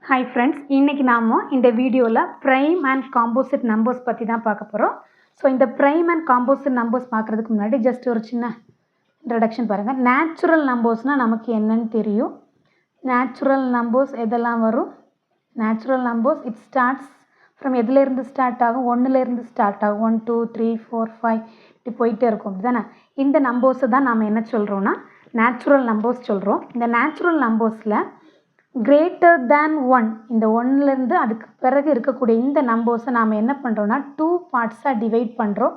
Hi friends, இன்னைக்கு நாம இந்த வீடியோல prime and composite numbers பத்தி தான் பார்க்க போறோம். So இந்த prime and composite numbers பார்க்கிறதுக்கு முன்னாடி just ஒரு சின்ன introduction பாருங்க. Natural numbersனா நமக்கு என்னன்னு தெரியும். Natural numbers எதெல்லாம் வரும்? Natural numbers it starts from எதில இருந்து ஸ்டார்ட் ஆகும்? 1ல இருந்து ஸ்டார்ட் ஆகும். 1 2 3 4 5 இப்படி போயிட்டே இருக்கும். அப்படிதானே? இந்த நம்பர்ஸ் தான் நாம என்ன சொல்றோம்னா natural numbers சொல்றோம். இந்த natural numbersல greater than 1 இந்த 1ல இருந்து அதுக்கு பிறகு இருக்கக்கூடிய இந்த நம்பர்ஸை நாம என்ன பண்றோம்னா 2 பார்ட்ஸா டிவைட் பண்றோம்.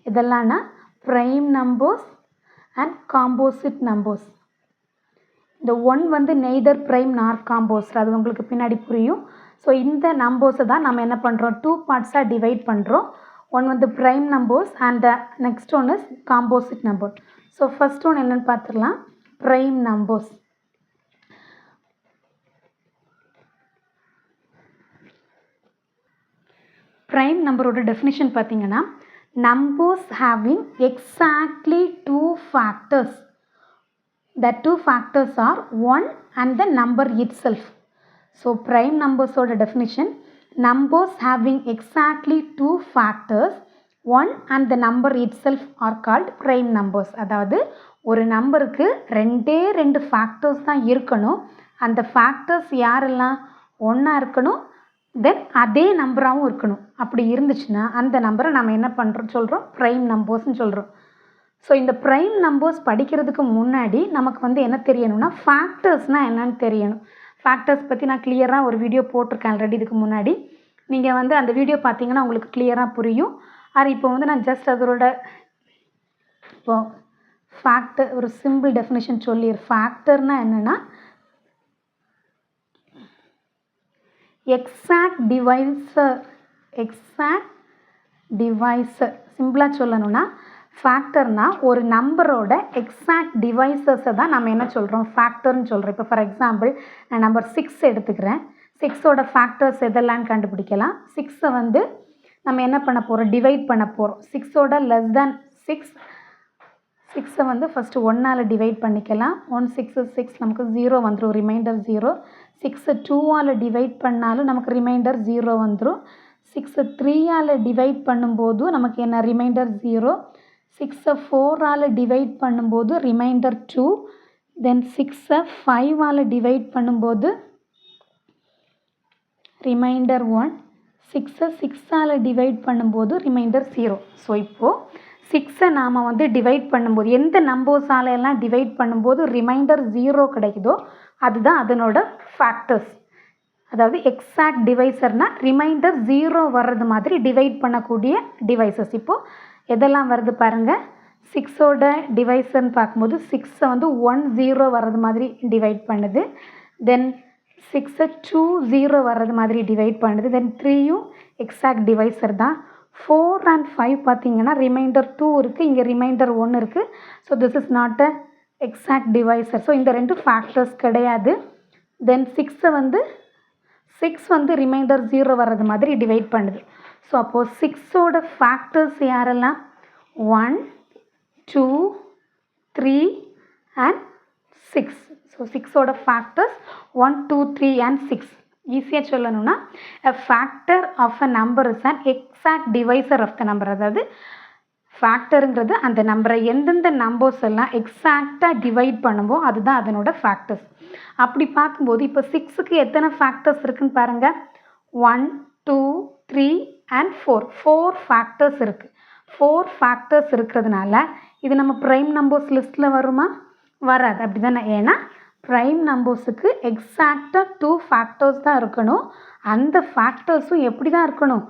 இதெல்லாம்னா prime numbers and composite numbers. இந்த 1 வந்து neither prime nor composite அது உங்களுக்கு பின்னாடி புரியும். ஸோ இந்த நம்பர்ஸை தான் நம்ம என்ன பண்றோம் 2 பார்ட்ஸா டிவைட் பண்றோம். ஒன் வந்து prime numbers and the next one is composite number. So first one என்னன்னு பார்த்துடலாம் prime numbers. prime numberோட definition பார்த்தீங்கன்னா numbers having exactly two factors. The two factors are 1 and the number itself. So prime numbers ஓட definition numbers having exactly two factors 1 and the number itself are called prime numbers. அதாவது ஒரு நம்பருக்கு ரெண்டு factors தான் இருக்கணும். அந்த factors யாரெல்லாம் ஒண்ணா இருக்கணும் தென் அதே நம்பராகவும் இருக்கணும். அப்படி இருந்துச்சுன்னா அந்த நம்பரை நம்ம என்ன பண்ணுறோம் சொல்கிறோம் ப்ரைம் நம்பர்ஸ்னு சொல்கிறோம். ஸோ இந்த ப்ரைம் நம்பர்ஸ் படிக்கிறதுக்கு முன்னாடி நமக்கு வந்து என்ன தெரியணும்னா ஃபேக்டர்ஸ்னால் என்னன்னு தெரியணும். ஃபேக்டர்ஸ் பற்றி நான் கிளியராக ஒரு வீடியோ போட்டிருக்கேன் ஆல்ரெடி இதுக்கு முன்னாடி. நீங்கள் வந்து அந்த வீடியோ பார்த்தீங்கன்னா உங்களுக்கு கிளியராக புரியும். அது இப்போ வந்து நான் ஜஸ்ட் அதோட இப்போ ஃபேக்டர் ஒரு சிம்பிள் டெஃபினேஷன் ஃபேக்டர்னால் என்னென்னா exact divisor சிம்பிளாக சொல்லணும்னா ஃபேக்டர்னா ஒரு நம்பரோட எக்ஸாக்ட் டிவைசஸை தான் நம்ம என்ன சொல்கிறோம் ஃபேக்டர்னு சொல்கிறோம். இப்போ ஃபார் எக்ஸாம்பிள் நான் நம்பர் 6 எடுத்துக்கிறேன். 6ஓட ஃபேக்டர்ஸ் எதெல்லாம் கண்டுபிடிக்கலாம். 6ஐ வந்து நம்ம என்ன பண்ண போகிறோம் டிவைட் பண்ண போகிறோம். 6ஓட லெஸ் தேன் 6ஐ வந்து ஃபஸ்ட்டு 1ஆல் டிவைட் பண்ணிக்கலாம். 1 6 6 நமக்கு 0 வந்துடும் ரிமைண்டர் 0. 6ஐ 2ஆல் டிவைட் பண்ணாலும் நமக்கு ரிமைண்டர் 0 வந்துடும். 6ஐ 3ஆல் டிவைட் பண்ணும்போது நமக்கு என்ன ரிமைண்டர் 0. 6ஐ 4ஆல் டிவைட் பண்ணும்போது ரிமைண்டர் 2. தென் 6ஐ 5ஆல் டிவைட் பண்ணும்போது ரிமைண்டர் 1. 6ஐ 6ஆல் டிவைட் பண்ணும்போது ரிமைண்டர் 0. ஸோ இப்போது 6ஐ நாம் வந்து டிவைட் பண்ணும்போது எந்த நம்பர்ஸால எல்லாம் டிவைட் பண்ணும்போது ரிமைண்டர் 0 கிடைக்குதோ அதுதான் அதனோட ஃபேக்டர்ஸ். அதாவது எக்ஸாக்ட் டிவைசர்னால் ரிமைண்டர் 0 வர்றது மாதிரி டிவைட் பண்ணக்கூடிய டிவைசஸ். இப்போது எதெல்லாம் வருது பாருங்கள். 6ஓட டிவைசர்னு பார்க்கும்போது 6ஐ வந்து 1 0 வர்றது மாதிரி டிவைட் பண்ணுது. தென் 6ஐ 2 0 வர்றது மாதிரி டிவைட் பண்ணுது. தென் 3யும் எக்ஸாக்ட் டிவைசர் தான். 4 and 5 பார்த்தீங்கன்னா ரிமைண்டர் 2 இருக்குது, இங்கே ரிமைண்டர் 1 இருக்குது. So this is not a exact divisor. So இந்த ரெண்டு ஃபேக்டர்ஸ் கிடையாது. தென் 6ஐ வந்து 6 வந்து ரிமைண்டர் 0 வர்றது மாதிரி டிவைட் பண்ணுது. ஸோ அப்போது 6ஓட ஃபேக்டர்ஸ் யாரெல்லாம் 1 2 3 and 6. ஸோ 6ஓட ஃபேக்டர்ஸ் 1 2 3 and 6. ஈஸியாக சொல்லணும்னா a factor of a number is an exact divisor of the number. அதாவது ஃபேக்டருங்கிறது அந்த நம்பரை எந்தெந்த நம்பர்ஸ் எல்லாம் எக்ஸாக்டாக டிவைட் பண்ணும்போது அதுதான் அதனோட ஃபேக்டர்ஸ். அப்படி பார்க்கும்போது இப்போ 6க்கு எத்தனை ஃபேக்டர்ஸ் இருக்குன்னு பாருங்கள். 1 2 3 and 4 ஃபேக்டர்ஸ் இருக்குது. 4 ஃபேக்டர்ஸ் இருக்கிறதுனால இது நம்ம ப்ரைம் நம்பர்ஸ் லிஸ்ட்டில் வருமா? வராது. அப்படி தானே? ஏன்னா ப்ரைம் நம்பர்ஸுக்கு எக்ஸாக்டாக 2 ஃபேக்டர்ஸ் தான் இருக்கணும். அந்த ஃபேக்டர்ஸும் எப்படி தான் இருக்கணும்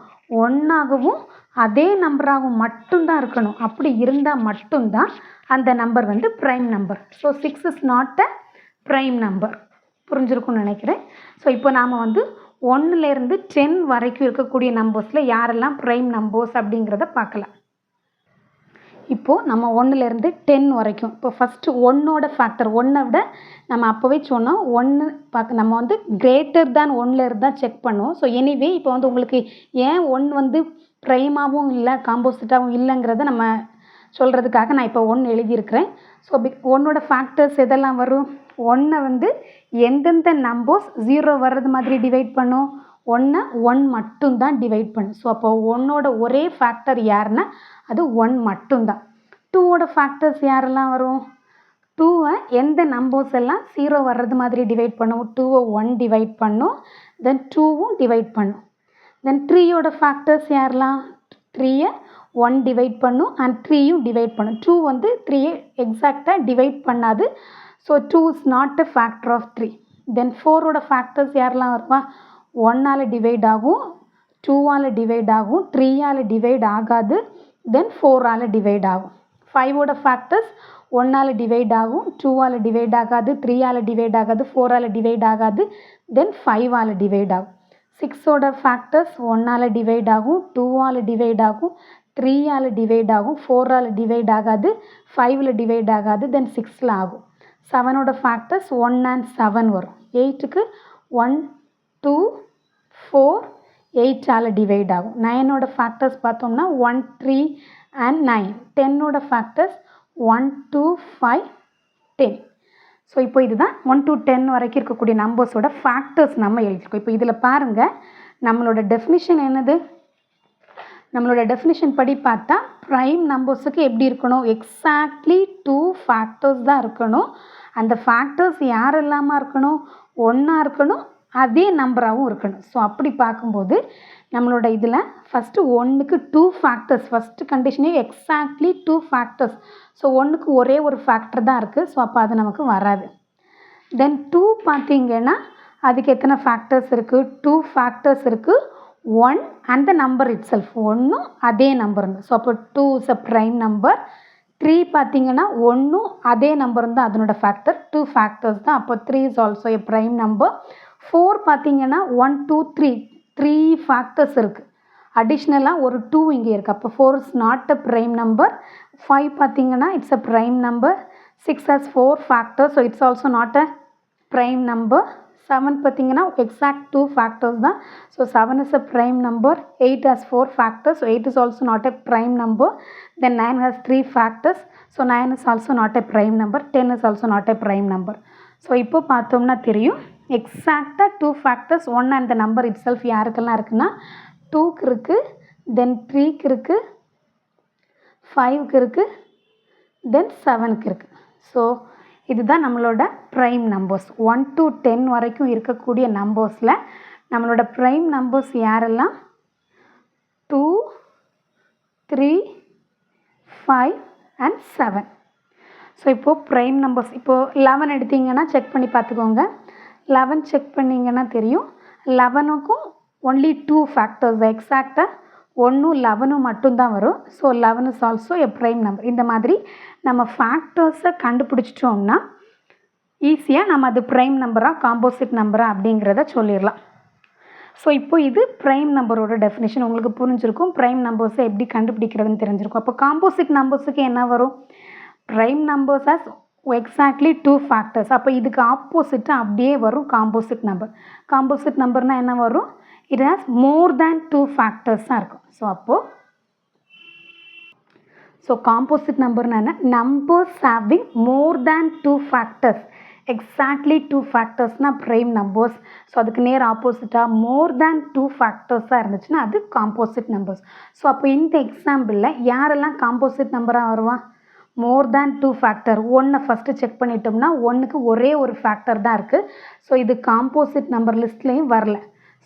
ஒன்றாகவும் அதே நம்பராகவும் மட்டும்தான் இருக்கணும். அப்படி இருந்தால் மட்டும்தான் அந்த நம்பர் வந்து prime number. So 6 is not a prime number. புரிஞ்சிருக்கும்னு நினைக்கிறேன். ஸோ இப்போ நாம் வந்து 1லேருந்து 10 வரைக்கும் இருக்கக்கூடிய நம்பர்ஸில் யாரெல்லாம் ப்ரைம் நம்பர்ஸ் அப்படிங்கிறத பார்க்கலாம். இப்போது நம்ம 1லேருந்து 10 வரைக்கும் இப்போ ஃபஸ்ட்டு 1ஓட ஃபேக்டர் 1ஐ விட நம்ம அப்போவே சொன்னோம் 1 நம்ம வந்து கிரேட்டர் தேன் 1லேருந்து தான் செக் பண்ணுவோம். ஸோ எனிவே இப்போ வந்து உங்களுக்கு ஏன் 1 வந்து ப்ரைமாகவும் இல்லை காம்போசிட்டாகவும் இல்லைங்கிறத நம்ம சொல்கிறதுக்காக நான் இப்போ 1 எழுதியிருக்கிறேன். ஸோ 1ஓட ஃபேக்டர்ஸ் எதெல்லாம் வரும் 1 வந்து எந்தெந்த நம்பர்ஸ் 0 வர்றது மாதிரி டிவைட் பண்ணும்? 1 1 மட்டும்தான் டிவைட் பண்ணும். ஸோ அப்போ 1ஓட ஒரே ஃபேக்டர் யாருன்னா அது 1 மட்டும்தான். 2ஓட ஃபேக்டர்ஸ் யாரெல்லாம் வரும்? 2வை எந்த நம்பர்ஸ் எல்லாம் 0 வர்றது மாதிரி டிவைட் பண்ணும்? 2வை 1 டிவைட் பண்ணும், தென் 2வும் டிவைட் பண்ணும். தென் 3யோட ஃபேக்டர்ஸ் யாரெல்லாம்? 3யை 1 டிவைட் பண்ணும் அண்ட் 3யும் டிவைட் பண்ணும். 2 வந்து 3யை எக்ஸாக்டாக டிவைட் பண்ணாது. So 2 is not a factor of 3. Then 4ஓட ஃபேக்டர்ஸ் யாரெல்லாம் வருவா? 1ஆல் டிவைட் ஆகும், 2ஆல் டிவைட் ஆகும், 3ஆல் டிவைட் ஆகாது, தென் 4ஆல் டிவைட் ஆகும். 5ஓட ஃபேக்டர்ஸ் 1ஆல் டிவைட் ஆகும், 2ஆல் டிவைட் ஆகாது, 3ஆல் டிவைட் ஆகாது, 4ஆல் டிவைட் ஆகாது, தென் 5ஆல் டிவைட் ஆகும். 6ஓட ஃபேக்டர்ஸ் 1ஆல் டிவைட் ஆகும், 2ஆல் டிவைட் ஆகும், 3ஆல் டிவைட் ஆகும், 4ஆல் டிவைட் ஆகாது, 5ல் டிவைட் ஆகாது, தென் 6ல் ஆகும். 7ஓட ஃபேக்டர்ஸ் 1 and 7 வரும். 8க்கு 1 2 4 8ஆல் டிவைட் ஆகும். 9ஓட ஃபேக்டர்ஸ் பார்த்தோம்னா 1 3 and 9. 10ஓட ஃபேக்டர்ஸ் 1 2 5 10. ஸோ இப்போ இதுதான் 1 to 10 வரைக்கும் இருக்கக்கூடிய நம்பர்ஸோட ஃபேக்டர்ஸ் நம்ம எழுதியிருக்கோம். இப்போ இதில் பாருங்கள், நம்மளோட டெஃபினிஷன் என்னது? நம்மளோட டெஃபினிஷன் படி பார்த்தா ப்ரைம் நம்பர்ஸுக்கு எப்படி இருக்கணும்? எக்ஸாக்ட்லி 2 ஃபேக்டர்ஸ் தான் இருக்கணும். அந்த ஃபேக்டர்ஸ் யார் இல்லாமல் இருக்கணும்? 1ஆ இருக்கணும், அதே நம்பராகவும் இருக்கணும். ஸோ அப்படி பார்க்கும்போது நம்மளோட இதில் ஃபஸ்ட்டு 1க்கு 2 ஃபேக்டர்ஸ், ஃபஸ்ட்டு கண்டிஷனே எக்ஸாக்ட்லி 2 ஃபேக்டர்ஸ். ஸோ 1க்கு ஒரே ஒரு ஃபேக்டர் தான் இருக்குது. ஸோ அப்போ அது நமக்கு வராது. தென் 2 பார்த்தீங்கன்னா அதுக்கு எத்தனை ஃபேக்டர்ஸ் இருக்குது? 2 ஃபேக்டர்ஸ் இருக்குது. 1 and the number itself, 1ம் அதே நம்பர் இருந்து. ஸோ அப்போ 2 இஸ் அ ப்ரைம் நம்பர். 3 பார்த்தீங்கன்னா 1ம் அதே நம்பர் இருந்தால் அதனோட ஃபேக்டர். 2 ஃபேக்டர்ஸ் தான். அப்போ 3 is also a prime number. 4 பார்த்தீங்கன்னா 1 2 3 ஃபேக்டர்ஸ் இருக்குது. அடிஷ்னலாக ஒரு 2 இங்கே இருக்குது. அப்போ 4 is not a prime number. 5 பார்த்தீங்கன்னா it's a prime number. 6 has 4 factors, so it's also not a prime number. 7 பார்த்தீங்கன்னா எக்ஸாக்ட் 2 ஃபேக்டர்ஸ் தான். So 7 is a prime number. 8 has 4 factors, so 8 is also not a prime number. Then 9 has 3 factors, so 9 is also not a prime number. 10 is also not a prime number. So இப்போ பார்த்தோம்னா தெரியும், எக்ஸாக்டாக 2 factors 1 and the number itself யாருக்கெல்லாம் இருக்குன்னா 2க்கு இருக்குது, தென் 3க்கு இருக்குது, 5க்கு இருக்குது, தென் 7க்கு இருக்குது. ஸோ இதுதான் நம்மளோட ப்ரைம் நம்பர்ஸ். 1 to 10 வரைக்கும் இருக்கக்கூடிய நம்பர்ஸில் நம்மளோட ப்ரைம் நம்பர்ஸ் யாரெல்லாம்? 2 3 5 and 7. ஸோ இப்போது ப்ரைம் நம்பர்ஸ், இப்போது 11 எடுத்திங்கன்னா செக் பண்ணி பார்த்துக்கோங்க. 11 செக் பண்ணிங்கன்னா தெரியும், 11க்கும் ஒன்லி 2 ஃபேக்டர்ஸ், எக்ஸாக்டாக 1ம் 11ம் மட்டும்தான் வரும். So 11 is also a prime number. இந்த மாதிரி நம்ம ஃபேக்டர்ஸை கண்டுபிடிச்சிட்டோம்னா ஈஸியாக நம்ம அது ப்ரைம் நம்பரா காம்போசிட் நம்பரா அப்படிங்கிறத சொல்லிடலாம். ஸோ இப்போ இது ப்ரைம் நம்பரோட டெஃபினேஷன் உங்களுக்கு புரிஞ்சிருக்கும். ப்ரைம் நம்பர்ஸை எப்படி கண்டுபிடிக்கிறதுன்னு தெரிஞ்சிருக்கும். அப்போ காம்போசிட் நம்பர்ஸுக்கு என்ன வரும்? Prime numbers as exactly 2 factors. அப்போ இதுக்கு ஆப்போசிட்டாக அப்படியே வரும் காம்போசிட் நம்பர். காம்போசிட் நம்பர்னால் என்ன வரும்? இட் ஹாஸ் மோர் தேன் 2 ஃபேக்டர்ஸாக இருக்கும். ஸோ அப்போது காம்போசிட் நம்பர்னா என்ன? Numbers having more than 2 factors. Exactly 2 ஃபேக்டர்ஸ்னால் ப்ரைம் நம்பர்ஸ். ஸோ அதுக்கு நேர் ஆப்போசிட்டாக மோர் தேன் 2 ஃபேக்டர்ஸாக இருந்துச்சுன்னா அது காம்போசிட் நம்பர்ஸ். ஸோ அப்போ இந்த எக்ஸாம்பிளில் யாரெல்லாம் காம்போசிட் நம்பராக வருவான்? மோர் தேன் 2 ஃபேக்டர். 1 ஃபஸ்ட்டு செக் பண்ணிட்டோம்னா 1க்கு ஒரே ஒரு ஃபேக்டர் தான் இருக்குது. ஸோ இது காம்போசிட் நம்பர் லிஸ்ட்லேயும் வரல.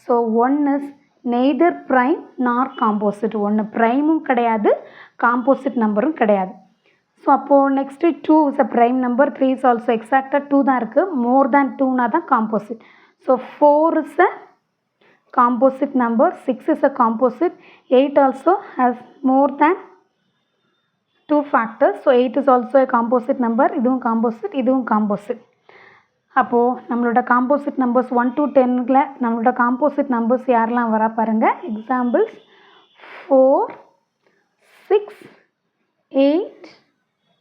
ஸோ 1 இஸ் நெய்தர் ப்ரைம் நார் காம்போசிட். 1 ப்ரைமும் கிடையாது, காம்போசிட் நம்பரும் கிடையாது. ஸோ அப்போது next 2 is a prime number. 3 is also எக்ஸாக்டாக 2 தான் இருக்குது. மோர் தேன் 2னா தான் composite. So 4 is a composite number. 6 is a composite. 8 also has more than 2 factors. So 8 is also a composite number. இதுவும் காம்போசிட், இதுவும் காம்போசிட். அப்போது நம்மளோட காம்போசிட் நம்பர்ஸ் 1 to 10ல் நம்மளோட composite numbers யாரெல்லாம் வரா பாருங்கள். எக்ஸாம்பிள்ஸ் 4 6 8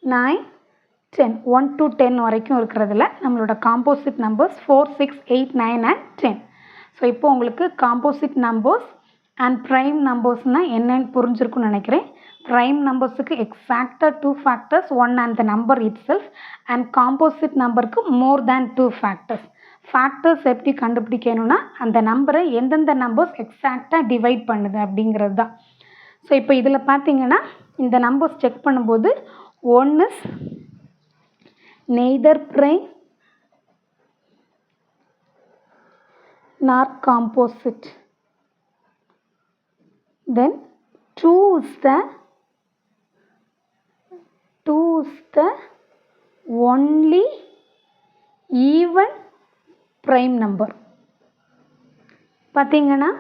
9 10. 1 to 10 வரைக்கும் இருக்கிறதுல நம்மளோட காம்போசிட் நம்பர்ஸ் 4 6 8 9 and 10. ஸோ இப்போ உங்களுக்கு காம்போசிட் நம்பர்ஸ் அண்ட் ப்ரைம் நம்பர்ஸ்னால் என்னென்னு புரிஞ்சிருக்குன்னு நினைக்கிறேன். prime நம்பர்ஸுக்கு எக்ஸாக்டாக 2 factors 1 and the number itself and composite நம்பருக்கு more than 2 factors. ஃபேக்டர்ஸ் எப்படி கண்டுபிடிக்கணும்னா அந்த நம்பரை எந்தெந்த நம்பர்ஸ் எக்ஸாக்டாக டிவைட் பண்ணுது அப்படிங்கிறது தான். ஸோ இப்போ இதில் பார்த்தீங்கன்னா இந்த நம்பர்ஸ் செக் பண்ணும்போது 1 is neither prime nor composite. Then 2 is the only even prime number. பார்த்தீங்கன்னா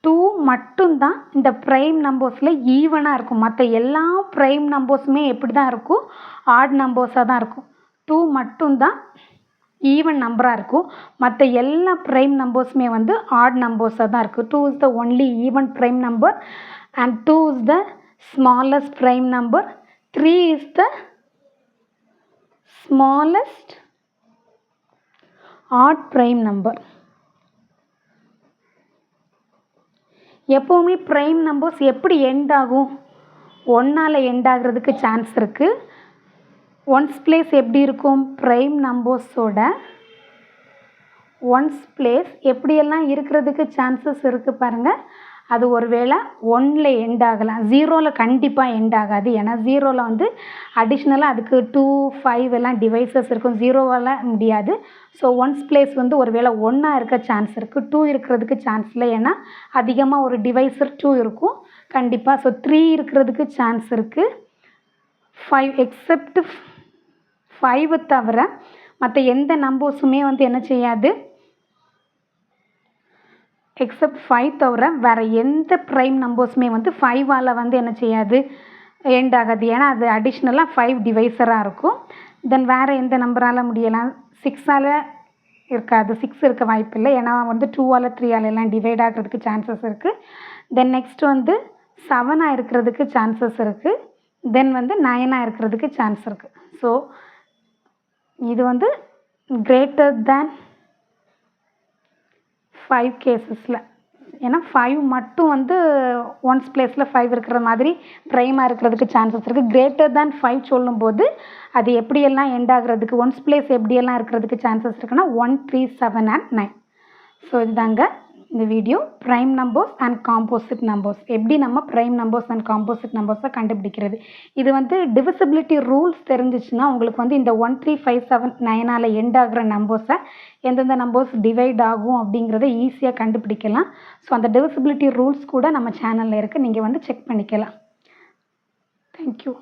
2 மட்டும்தான் இந்த ப்ரைம் நம்பர்ஸில் ஈவனாக இருக்கும். மற்ற எல்லா ப்ரைம் நம்பர்ஸுமே எப்படி தான் இருக்கும், ஆட் நம்பர்ஸாக தான் இருக்கும். 2 மட்டும்தான் ஈவன் நம்பராக இருக்கும். மற்ற எல்லா ப்ரைம் நம்பர்ஸுமே வந்து ஆட் நம்பர்ஸாக தான் இருக்குது. 2 is the only even prime number and 2 is the smallest prime number. 3 is the smallest odd prime number. எப்போவுமே ப்ரைம் நம்பர்ஸ் எப்படி எண்ட் ஆகும், 1ஆல் எண்ட் ஆகிறதுக்கு சான்ஸ் இருக்குது. ஒன்ஸ் பிளேஸ் எப்படி இருக்கும், ப்ரைம் நம்பர்ஸோட ஒன்ஸ் பிளேஸ் எப்படியெல்லாம் இருக்கிறதுக்கு சான்சஸ் இருக்குது பாருங்கள். அது ஒருவேளை 1ல் எண்ட் ஆகலாம், 0ல் கண்டிப்பாக எண்ட் ஆகாது. ஏன்னா 0ல் வந்து அடிஷ்னலாக அதுக்கு 2, 5 எல்லாம் டிவைசஸ் இருக்கும், 0வால் முடியாது. ஸோ ஒன்ஸ் பிளேஸ் வந்து ஒருவேளை 1ஆ இருக்க சான்ஸ் இருக்குது, 2 இருக்கிறதுக்கு சான்ஸ் இல்லை. ஏன்னா அதிகமாக ஒரு டிவைசர் 2 இருக்கும் கண்டிப்பாக. ஸோ 3 இருக்கிறதுக்கு சான்ஸ் இருக்குது. 5 எக்ஸப்ட் 5 தவிர மற்ற எந்த நம்பர்ஸுமே வந்து என்ன செய்யாது, எக்ஸப்ட் 5 தவிர வேறு எந்த ப்ரைம் நம்பர்ஸுமே வந்து 5ஆல் வந்து என்ன செய்யாது, எண்ட் ஆகாது. ஏன்னா அது அடிஷ்னலாக 5 டிவைஸராக இருக்கும். தென் வேறு எந்த நம்பரால் முடியலாம், 6ஆல் இருக்காது, 6 இருக்க வாய்ப்பு இல்லை. ஏன்னா வந்து 2ஆல் 3ஆல் எல்லாம் டிவைட் ஆகிறதுக்கு சான்சஸ் இருக்குது. தென் நெக்ஸ்ட் வந்து 7ஆக இருக்கிறதுக்கு சான்சஸ் இருக்குது. தென் வந்து 9ஆக இருக்கிறதுக்கு சான்ஸ் இருக்குது. ஸோ இது வந்து கிரேட்டர் தேன் 5 கேசஸில். ஏன்னா 5 மட்டும் வந்து ஒன்ஸ் பிளேஸில் 5 இருக்கிற மாதிரி ப்ரைமாக இருக்கிறதுக்கு சான்சஸ் இருக்குது. கிரேட்டர் தேன் 5 சொல்லும்போது அது எப்படியெல்லாம் எண்ட் ஆகிறதுக்கு, ஒன்ஸ் பிளேஸ் எப்படியெல்லாம் இருக்கிறதுக்கு சான்சஸ் இருக்குன்னா 1, 3, 7 and 9. ஸோ இதுதாங்க இந்த video. Prime numbers and composite numbers, எப்படி நம்ம ப்ரைம் நம்பர்ஸ் அண்ட் காம்போசிட் நம்பர்ஸை கண்டுபிடிக்கிறது. இது வந்து டிவிசிபிலிட்டி ரூல்ஸ் தெரிஞ்சிச்சுன்னா உங்களுக்கு வந்து இந்த 1, 3, 5, 7, 9ஆல் எண்ட் ஆகிற நம்பர்ஸை எந்தெந்த நம்பர்ஸ் டிவைட் ஆகும் அப்படிங்கிறத ஈஸியாக கண்டுபிடிக்கலாம். ஸோ அந்த டிவிசிபிலிட்டி ரூல்ஸ் கூட நம்ம சேனலில் இருக்குது, நீங்கள் வந்து செக் பண்ணிக்கலாம். தேங்க்யூ.